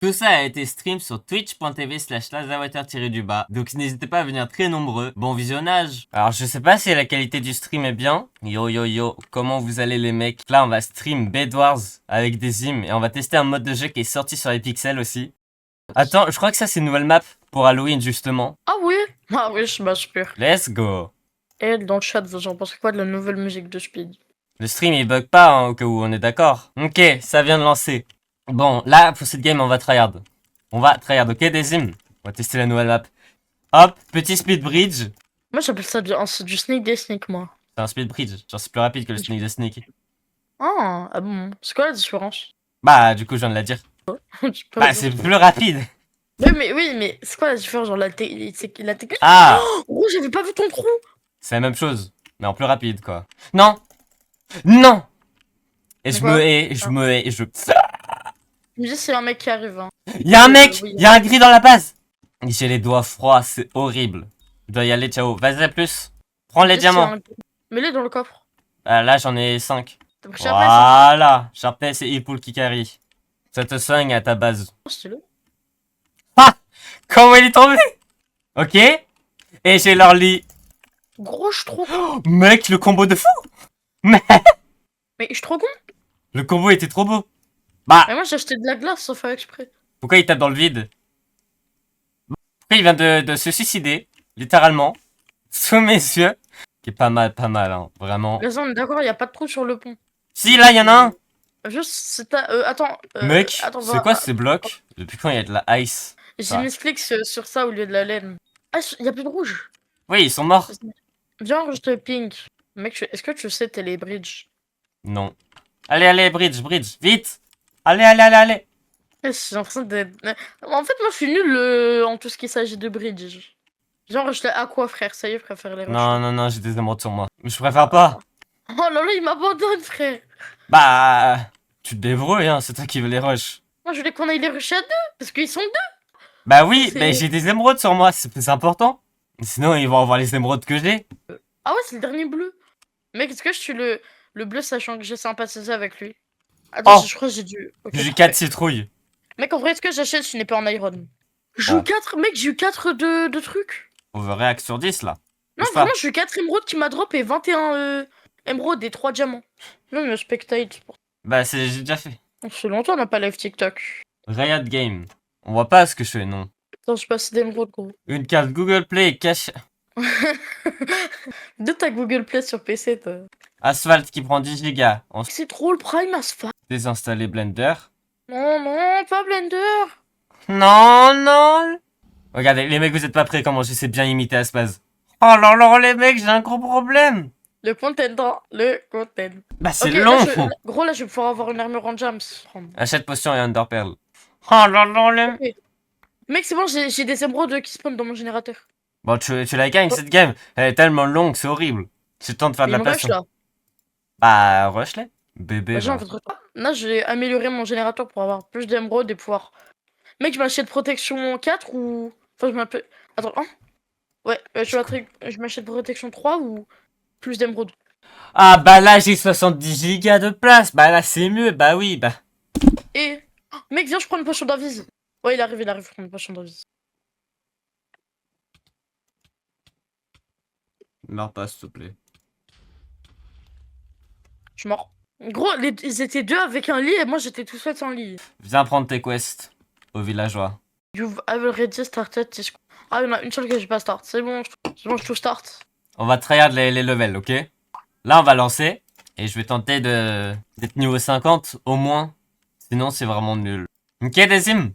Tout ça a été stream sur twitch.tv/lazawater-du-bas, donc n'hésitez pas à venir très nombreux. Bon visionnage. Alors je sais pas si la qualité du stream est bien. Yo yo yo, comment vous allez les mecs? Là on va stream Bedwars avec des ims et on va tester un mode de jeu qui est sorti sur les pixels aussi. Attends, je crois que ça c'est une nouvelle map pour Halloween justement. Ah oui? Ah oui, je m'inspire. Let's go. Et dans le chat, vous en pensez quoi de la nouvelle musique de Speed? Le stream il bug pas hein, au cas où on est d'accord. Ok, ça vient de lancer. Bon, là pour cette game on va tryhard. On va tryhard, ok des ims. On va tester la nouvelle map. Hop, petit speed bridge. Moi j'appelle ça du sneak des sneak, moi. C'est un speed bridge, genre c'est plus rapide que le sneak de sneak. Ah bon, c'est quoi la différence? Bah du coup je viens de la dire. Je peux Bah pas c'est dire. plus rapide. Oui, mais c'est quoi la différence? Genre la technique? Ah, Oh, j'avais pas vu ton trou! c'est la même chose, mais en plus rapide quoi. Non, non. Et Mais je quoi? me hais, je me hais, je... Tu me dis c'est un mec qui arrive, hein. Y'a un mec, Oui. y'a un gris dans la base. J'ai les doigts froids, c'est horrible. Je dois y aller, ciao. Vas-y à plus. Prends les Tu me dis, c'est diamants. Mets-les dans le coffre. Ah, là j'en ai 5. T'as pris Sharpness, hein? Voilà, Sharpness et Hippool qui carry. Ça te soigne à ta base. Oh, stylé. Ah, comment il est tombé? Ok. Et j'ai leur lit. Gros, je suis trop con. Oh, mec, le combo de fou. Mais Mais je suis trop con. le combo était trop beau. Bah, Mais moi j'ai acheté de la glace sans faire exprès. pourquoi il tape dans le vide? Pourquoi il vient de se suicider, littéralement, sous mes yeux. Qui est pas mal, hein, vraiment. Les on est d'accord, y a pas de trou sur le pont. Si, là, il y en a un. Juste, c'est à... attends. Mec, Attends, c'est quoi ces blocs? Depuis quand il y a de la ice? j'ai mis ce clic sur ça au lieu de la laine. Ah, y a plus de rouge. Oui, ils sont morts. Viens, je te pink. Mec, est-ce que tu sais Télébridge? Non. Allez, bridge, vite. Allez. J'ai l'impression d'être... En fait, moi, je suis nul en tout ce qui s'agit de bridge. Genre, je l'ai à quoi, frère? Ça y est, je préfère les rochers. Non, j'ai des émeraudes sur moi. Mais je préfère pas. Oh là là, il m'abandonne, frère. Bah, tu te débrouilles, hein, c'est toi qui veux les rush. Moi, je voulais qu'on aille les rusher à deux, parce qu'ils sont deux. Bah oui, C'est- mais j'ai des émeraudes sur moi, c'est plus important. Sinon, ils vont avoir les émeraudes que j'ai. Ah ouais, c'est le dernier bleu. Mec, est-ce que je suis le bleu, sachant que j'ai sympathisé avec lui? Attends, Oh, je crois que j'ai dû... Ok, j'ai parfait. 4 citrouilles. Mec, en vrai, est-ce que j'achète si je n'ai pas en iron? J'ai Oh. eu 4, mec, j'ai eu 4 de trucs. Overreact sur 10 là. Non, N'est-ce vraiment, pas? j'ai eu 4 émeraudes qui m'a drop et 21 émeraudes et 3 diamants. Non, mais spectate. Bah, j'ai déjà fait. Selon toi, on n'a pas live TikTok. Riot Game. On voit pas ce que je fais, non. Attends, je passe d'émeraudes, gros. Une carte Google Play cache. De ta Google Play sur PC, toi. Asphalt qui prend 10 Go. On C'est trop le prime, Asphalt. désinstaller Blender. Non, pas Blender. Non. Regardez, les mecs, vous êtes pas prêts comment je sais bien imiter Aspaz. Oh là, les mecs, j'ai un gros problème. Le content, le content. Bah, c'est Ok, long. gros, là, je vais pouvoir avoir une armure en jams. Achète potion et Underpearl. Oh là, les... Ok. Mec, c'est bon, j'ai des émeraudes qui spawnent dans mon générateur. Bon, tu la gagnes cette game. Elle est tellement longue, c'est horrible. C'est le temps de faire de Il la me rush, passion. là. Bah, rush-les. Bébé, Vas-y, on va. fait trop. Là, j'ai amélioré mon générateur pour avoir plus d'émeraudes et pouvoir... Mec, je m'achète protection 4 ou... Enfin, je m'appelle... Attends, hein? Ouais, je m'achète protection 3 ou plus d'émeraudes. Ah, bah là, j'ai 70 Go de place. Bah là, c'est mieux. Bah oui, bah. Et... Oh, mec, viens, je prends une potion d'avise. Ouais, il arrive, je prends une potion d'avise. Meurs pas, s'il te plaît. Je suis mort. Gros, ils étaient deux avec un lit et moi, j'étais tout seul sans lit. Viens prendre tes quests au villageois. You've already started this... Ah, il y en a une seule que j'ai pas start. C'est bon, je tout start. On va tryhard les levels, ok? Là, on va lancer. Et je vais tenter d'être niveau 50, au moins. Sinon, c'est vraiment nul. Ok, Décime?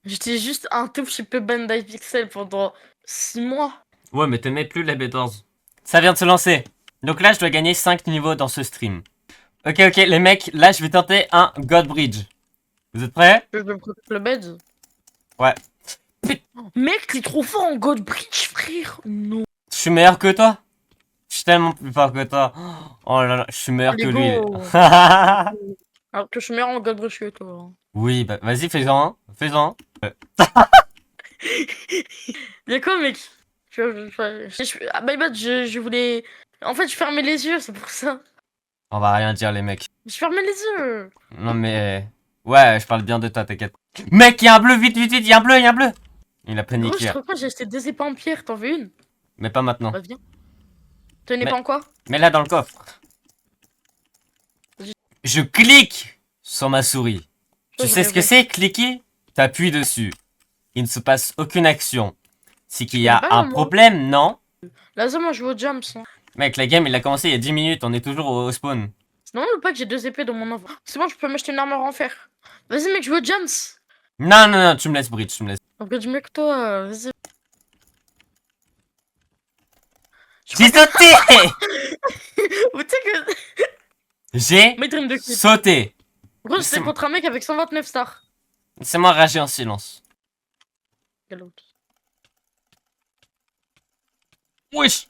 J'étais juste un tout petit peu Bandai Pixel pendant 6 mois. Ouais, mais t'aimais plus les B14. Ça vient de se lancer. Donc là, je dois gagner 5 niveaux dans ce stream. Ok, les mecs, là, je vais tenter un God Bridge. Vous êtes prêts? Je me prépare le bed. Ouais. Mec, t'es trop fort en God Bridge, frère. Non. Je suis meilleur que toi? Je suis tellement plus fort que toi. Oh là là, je suis meilleur que Allez, lui. go. Alors que je suis meilleur en God Bridge que toi. Oui, bah vas-y, fais-en un. Fais-en un. Y'a quoi, mec? Ah, my bad, je voulais... En fait, je fermais les yeux, c'est pour ça. On va rien dire, les mecs. Je fermais les yeux. Non mais... Ouais, je parle bien de toi, t'inquiète. Mec, il y a un bleu, vite, vite, vite, il y a un bleu, il y a un bleu. Il a Gros, je paniqué. te crois, j'ai acheté 2 épées en pierre, t'en veux une? Mais pas maintenant. Bah viens. Tenez Mais- pas en quoi? Mais là, dans le coffre. Je clique sur ma souris. Tu sais ce que c'est, cliquer? T'appuies dessus. Il ne se passe aucune action. C'est qu'il y a connais pas, un moi. problème, non? Là, moi, je joue au jumps. Hein. Mec, la game, il a commencé il y a 10 minutes, on est toujours au spawn. C'est normal ou pas que j'ai 2 épées dans mon enfant? C'est bon, je peux m'acheter une armure en fer. Vas-y, mec, je veux au jumps. Non, non, non, tu me laisses bridge, tu me laisses. Regarde mieux que toi, vas-y. J'ai sauté! Ou tu sais que. J'ai Mes dreams de kid. sauté. Gros, C'est- j'étais contre un mec avec 129 stars. C'est moi ragé en silence. Quel autre? Wesh!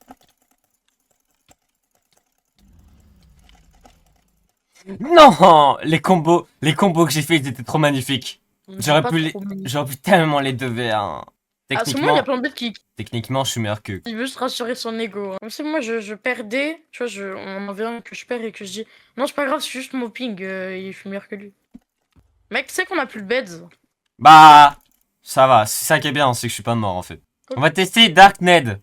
Non! Les combos que j'ai fait, ils étaient trop magnifiques. J'aurais Pas pu les- trop mignon. J'aurais pu tellement les 2v1. À ce moment, il y Techniquement, a plein de bêtes qui. techniquement, je suis meilleur que. Il veut juste rassurer son ego. Hein. Comme si moi je perdais, tu vois, on en vient que je perds et que je dis non, c'est pas grave, c'est juste mon ping, je suis meilleur que lui. Mec, tu sais qu'on a plus de beds. Bah, ça va. C'est ça qui est bien, c'est que je suis pas mort en fait. On va tester Dark Ned.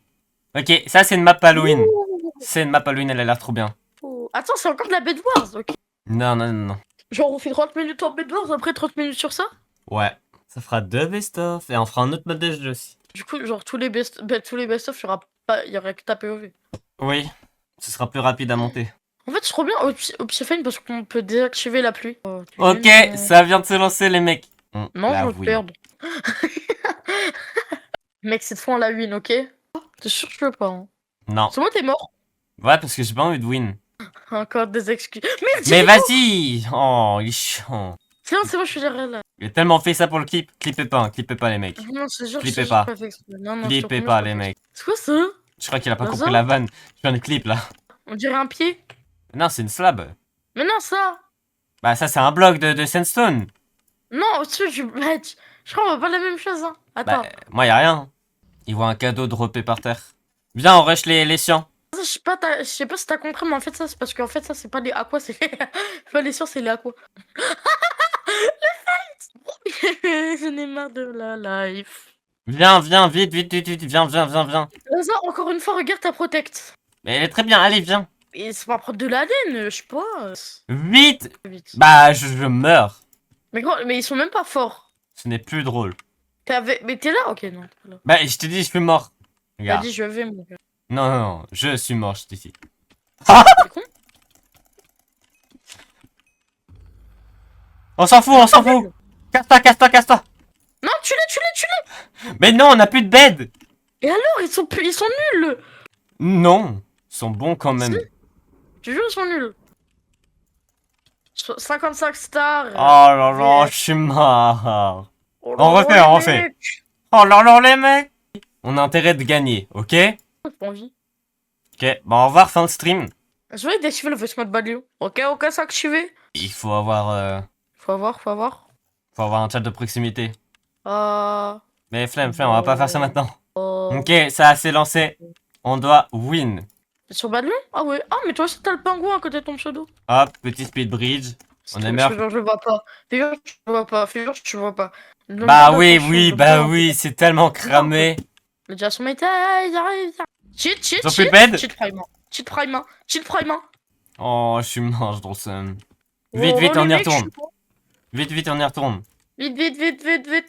Ok, ça c'est une map Halloween. Ouh. C'est une map Halloween, elle a l'air trop bien. Oh. Attends, c'est encore de la Bed Wars, ok. Non, non, non, non. Genre, on fait 30 minutes en Bed Wars, après 30 minutes sur ça. Ouais. Ça fera 2 best-of. Et on fera un autre mode de jeu aussi. Du coup, genre, tous les best-of, il y aura que ta POV. Oui. Ce sera plus rapide à monter. En fait, c'est trop bien Optifine parce qu'on peut désactiver la pluie. Oh, tu Ok, viens, ça vient de se lancer les mecs. On Non, l'a je veux te win. perdre. Mec, cette fois on la win, ok? T'es sûr que je peux pas, hein? Non. C'est moi, t'es mort. Ouais, parce que j'ai pas envie de win. Encore des excuses. Merde, Mais j'ai vas-y! Oh, il est chiant. C'est bon, c'est bon, je suis derrière là. Il a tellement fait ça pour le clip. Clippez pas les mecs. Non, c'est sûr, Clippez c'est pas. fait exprès. Non, non, je te Clippez promets, pas c'est les fait mecs. exprès. C'est quoi ça? Je crois qu'il a pas Bazar. compris la vanne. Je fais un clip là. On dirait un pied. Non, c'est une slab. Mais non, ça. Bah ça c'est un bloc de sandstone. Non, au-dessus, je crois qu'on voit pas la même chose, hein. Attends. Bah moi y a rien. Il voit un cadeau droppé par terre. Viens on rush les chiens. Je sais pas si t'as compris, mais en fait, ça, c'est parce qu'en fait, ça, c'est pas les aquas, c'est pas les sciences, c'est les aquas. Le fight. J'en ai marre de la life. Viens, viens, vite, vite, vite, vite, viens. Lazare, encore une fois, regarde ta protect. Mais elle est très bien, allez, viens. Et c'est pas prendre de la laine, je sais pas. Vite. Vite. Bah je meurs. Mais gros, mais ils sont même pas forts. Ce n'est plus drôle. Mais t'es là? Ok, non, t'es pas là. Bah je t'ai dit je suis mort. T'as Regarde. dit je vais, mon gars. Non, non, non, je suis mort, je t'ai dit. T'es con? On s'en fout, on s'en fout. Casse-toi. Non, tue-les. Mais non, on a plus de bed. Et alors, ils sont nuls. Non, ils sont bons quand même. Si. Tu jure, ils sont nuls. 55 stars. Oh là là, je suis mort. Oh on là refait, là, on les refait. mecs. Oh là là, les mecs. On a intérêt de gagner, ok? J'ai pas envie. Ok, bon, au revoir, fin de stream. Je vais d'activer le voice mode Balio. Ok, c'est activé. Il faut avoir, Faut avoir. faut avoir un chat de proximité. Euh... Mais flemme, on va pas faire ça maintenant. euh, Ok, ça s'est lancé. On doit win. Sur Balio? Ah ouais. Ah, mais toi aussi, t'as le pingouin à côté de ton pseudo. Hop, petit speed bridge. On est meilleur. Fais genre, je le vois pas. Fais genre, je le vois pas. Fais genre, tu le vois pas. Bah oui, c'est tellement cramé. Le déjà son métal, ils arrivent. Cheat. Ils ont plus de bed? Cheat prime. Oh, je suis mort, je drôle ça. Oh, Vite, les on y mecs, retourne. je suis mort. Vite, on y retourne. Vite.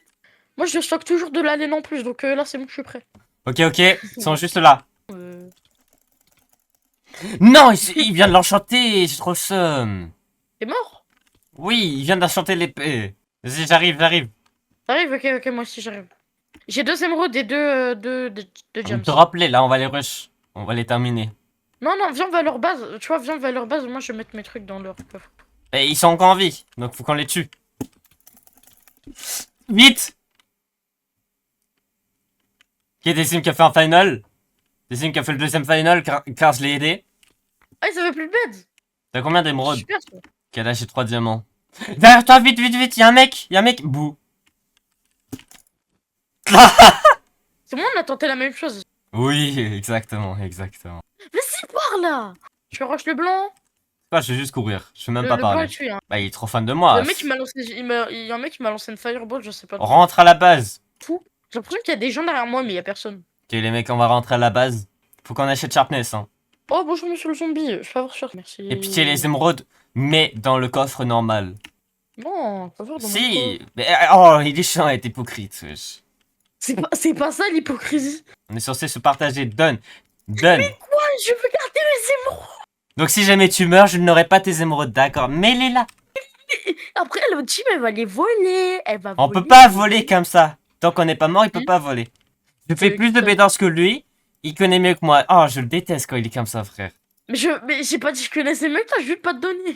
Moi, je stocke toujours de la laine en plus, donc là, c'est bon, je suis prêt. Ok, ils sont juste là. Euh... Non, il vient de l'enchanter, j'ai trop le seum. T'es mort? Oui, il vient d'enchanter l'épée. Vas-y, j'arrive. T'arrives? Ok, moi aussi, j'arrive. J'ai 2 émeraudes et deux gems. Drop-les, là, on va les rush. On va les terminer. Non, viens, on va à leur base. Tu vois, viens, on va à leur base. Moi, je vais mettre mes trucs dans leur coffre. Et ils sont encore en vie, donc faut qu'on les tue. Vite! Qui est Dessim qui a fait un final? Dessim qui a fait le deuxième final car je l'ai aidé. Ah, ça fait plus de bed. T'as combien d'émeraudes? Super, ça. Qui a lâché 3 diamants. Derrière toi, vite, y'a un mec, bouh. C'est moi, on a tenté la même chose. Oui, exactement. Vas-y, par là. Je rush le blanc. Toi, je vais juste courir. Je vais même Le pas blanc est parler. tué, hein. Bah, il est trop fan de Il y moi. a un mec qui m'a lancé, il y a un mec qui m'a lancé une fireball, je sais pas d'où. Rentre à la base. Fou. J'ai l'impression qu'il y a des gens derrière moi, mais il y a personne. Ok, les mecs, on va rentrer à la base. Faut qu'on achète Sharpness, hein. Oh, bonjour, monsieur le zombie. Je peux avoir cher, merci. Et pitié, les émeraudes, mais dans le coffre normal. Non, pas voir dans mon Si, corps. mais oh, il est chiant à être hypocrite. Wesh. C'est pas ça l'hypocrisie. On est censé se partager. Donne, donne. Quoi? Je veux garder mes émeraudes. Donc si jamais tu meurs, je n'aurai pas tes émeraudes, d'accord? Mets-les là. Après, l'autre team, elle va les voler. Elle va On voler. peut pas voler comme ça. Tant qu'on n'est pas mort, il peut pas voler. Je fais C'est plus de ça. bédance que lui. Il connaît mieux que moi. Oh, je le déteste quand il est comme ça, frère. Mais j'ai pas dit que je connaissais mec, là, je vais pas te donner.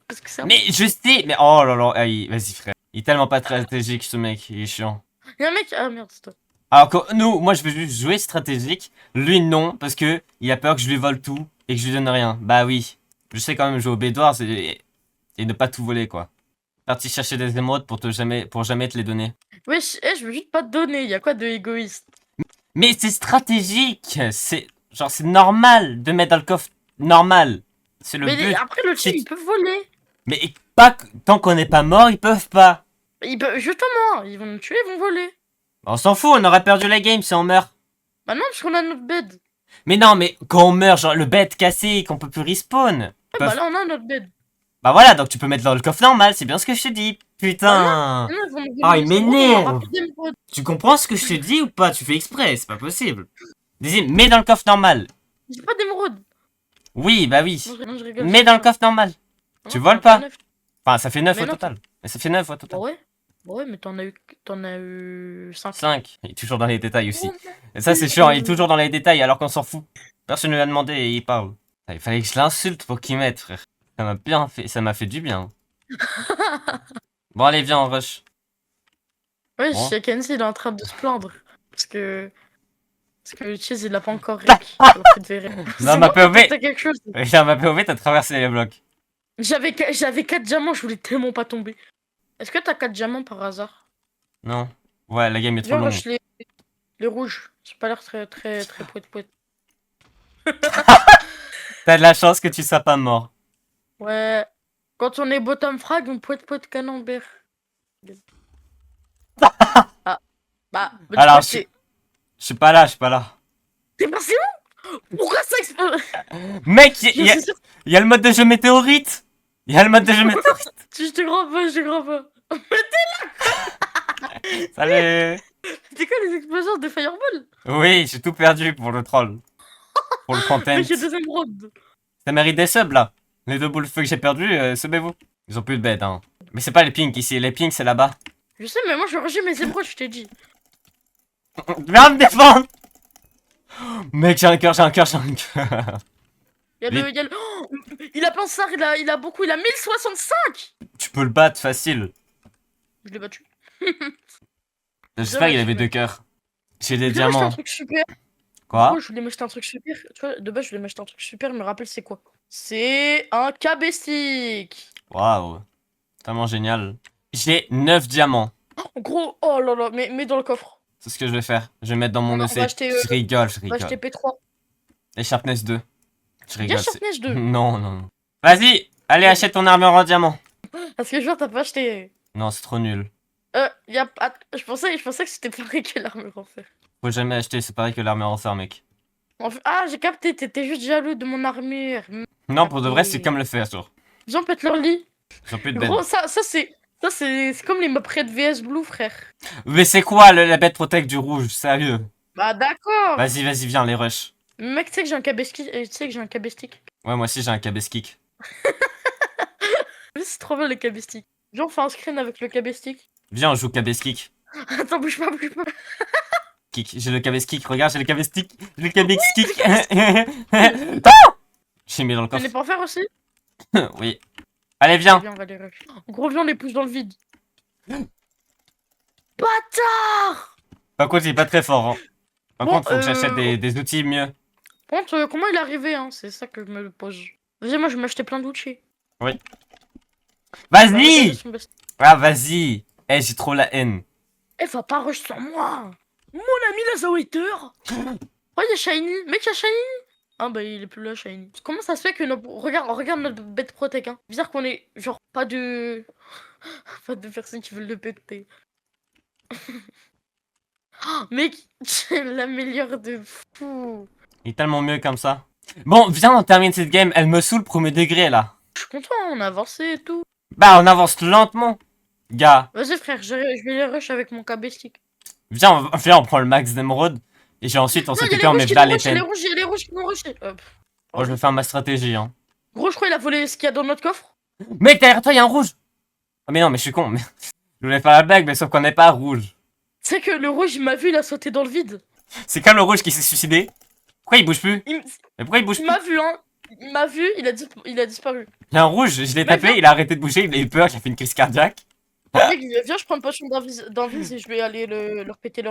Parce que c'est un... Mais je sais, mais oh là là, vas-y frère. Il est tellement pas stratégique ce mec, il est chiant. Il y a un mec. Ah merde, c'est toi. Alors que nous, moi je veux juste jouer stratégique. Lui non, parce que il a peur que je lui vole tout et que je lui donne rien. Bah oui. Je sais quand même jouer au bédouard et ne pas tout voler quoi. Parti chercher des émeraudes pour jamais te les donner. Wesh, je veux juste pas te donner. Y a quoi de égoïste? Mais c'est stratégique. C'est normal de mettre dans le coffre normal. C'est le Mais but. après, le team, C'est- ils peuvent voler. Mais pas tant qu'on n'est pas mort, ils peuvent pas. Justement, ils vont nous tuer, ils vont voler. On s'en fout, on aurait perdu la game si on meurt. Bah non, parce qu'on a notre bed. Mais non, mais quand on meurt, genre le bed cassé, qu'on peut plus respawn. Ah bah là, on a notre bed. Bah voilà, donc tu peux mettre dans le coffre normal, c'est bien ce que je te dis. Putain. Non, ils vont nous voler Ah, il les émeraudes, on m'énerve. aura plus d'émeraudes. Tu comprends ce que je te dis ou pas? Tu fais exprès, c'est pas possible. Dis, mets dans le coffre normal. J'ai pas d'émeraudes. Oui, bah oui. Non, je rigole. Mets dans le coffre normal. Non, tu voles j'en ai pas? 9. Enfin, ça fait 9 Mais au non. total. Mais ça fait 9 au Bah total. ouais. Bah ouais, mais t'en as eu 5. 5. Il est toujours dans les détails aussi. Et ça, c'est chiant, il est toujours dans les détails alors qu'on s'en fout. Personne ne lui a demandé et il parle. Ah, il fallait que je l'insulte pour qu'il m'aide, frère. Ça m'a bien fait, ça m'a fait du bien. Bon, allez, viens, on rush. Ouais, Bon. chez Kenzie, il est en train de se plaindre. Parce que Cheese, il l'a pas encore rec. Alors qu'il devait rec. C'est ma moi qui ai POV. tenté quelque chose. Dans ma POV, t'as traversé les blocs. J'avais 4 diamants, je voulais tellement pas tomber. Est-ce que t'as 4 diamants par hasard? Non. Ouais, la game est trop Viens, longue. rush les rouges. C'est pas l'air très poète. T'as de la chance que tu sois pas mort. Ouais. Quand on est bottom frag, on poète camembert. Ah. Bah, Alors, c'est je suis pas là, je suis pas là. t'es passé où? Pourquoi ça explose? Mec, il y a le mode de jeu météorite. Il y a le mode de jeu météorite. Je te crois pas. Salut. C'était quoi les explosions de fireball? Oui, j'ai tout perdu pour le troll. Pour le content. Mais j'ai 2 émeraudes. Ça mérite des subs là. Les 2 boules de feu que j'ai perdu, subez-vous. Ils ont plus de bêtes, hein. Mais c'est pas les pinks ici, les pinks c'est là-bas. Je sais, mais moi je rejoue mes émeraudes, je t'ai dit. Viens me défendre. Mec, j'ai un cœur. Il y a le... Oh, il a plein de sars, il a beaucoup, il a 1065. Tu peux le battre facile. Je l'ai battu. J'espère qu'il avait 2 cœurs. J'ai des Je voulais m'acheter un diamants. truc super. Quoi? Oh, je voulais m'acheter un truc super. Tu vois, de base, je voulais m'acheter un truc super, mais rappelle, c'est quoi? C'est un KB stick. Waouh. Tellement génial. J'ai 9 diamants. En gros, oh là là, mais dans le coffre. C'est ce que je vais faire. Je vais mettre dans mon Non, on va EC. acheter, Je rigole, je On va acheter rigole. P3. Et Sharpness 2. Je Il y a rigole. Sharpness 2. Non. Vas-y, allez, achète ton armure en diamant. Parce que je vois, t'as pas acheté. Non, c'est trop nul. Y a pas... je pensais que c'était pareil que l'armure en fer. Faut jamais acheter, c'est pareil que l'armure en fer, mec. Ah, j'ai capté, t'étais juste jaloux de mon armure. Non, pour de vrai, c'est comme le fer, genre. Viens, pète leur lit. Ils ont plus de bête. Gros, c'est comme les mobs de VS Blue, frère. Mais c'est quoi la bête protect du rouge, sérieux? Bah d'accord. Vas-y, viens, les rush. Mec, tu sais que j'ai un KB stick. Tu sais que j'ai un KB stick. Ouais, moi aussi j'ai un KB kick. C'est trop bien le KB stick. Viens, on fait un screen avec le KB stick. Viens, on joue KB kick. Attends, bouge pas. Kick. J'ai le KB kick, regarde, j'ai le KB stick. J'ai le KB kick. J'ai mis dans le Tu n'es coffre. pas en faire aussi? Oui. Allez, viens. Viens, on va les rush. Gros, viens, on les pousse dans le vide. Bâtard! Par contre, il est pas très fort. Hein. Par Bon, contre, faut que j'achète des outils mieux. Par contre, comment il est arrivé, hein? C'est ça que je me pose. Vas-y, moi, je vais m'acheter plein d'outils. Vas-y! Ah, vas-y. Eh, j'ai trop la haine. Eh, va pas rush sur moi! Mon ami la Zoeter! Oh, y'a Shiny! Mec, y'a Shiny! Ah bah il est plus là, Shiny. Comment ça se fait que regarde notre bête protect, hein. Bizarre qu'on ait genre pas de pas de personnes qui veulent le péter. Oh, mec, c'est la meilleure de fou. Il est tellement mieux comme ça. Bon, viens, on termine cette game. Elle me saoule premier degré, là. Je suis content, on a avancé et tout. Bah, on avance lentement. Gars, Vas-y frère, je vais les rush avec mon KB stick. viens, on prend le max d'émeraude. Et ensuite, on Non, il y a s'occupe les et on met rouges qui Vla nous rush, il y a les l'éteindre. rouges, il y a les rouges qui nous rush. Hop. Moi, je vais faire ma stratégie, hein. Gros, je crois qu'il a volé ce qu'il y a dans notre coffre. Mec, derrière toi, il y a un rouge. Ah, mais non, mais je suis con. Mais... Je voulais faire la blague, mais sauf qu'on n'est pas rouge. C'est que le rouge, il m'a vu, il a sauté dans le vide. C'est comme le rouge qui s'est suicidé. Pourquoi il bouge plus? Il, Mais pourquoi il bouge il plus? m'a vu, hein. Il m'a vu, il a disparu. Il y a un rouge, je l'ai Bah, tapé, viens. il a arrêté de bouger, il a eu peur, il a fait une crise cardiaque. Mec, viens, je prends une potion d'invis et je vais aller leur péter leur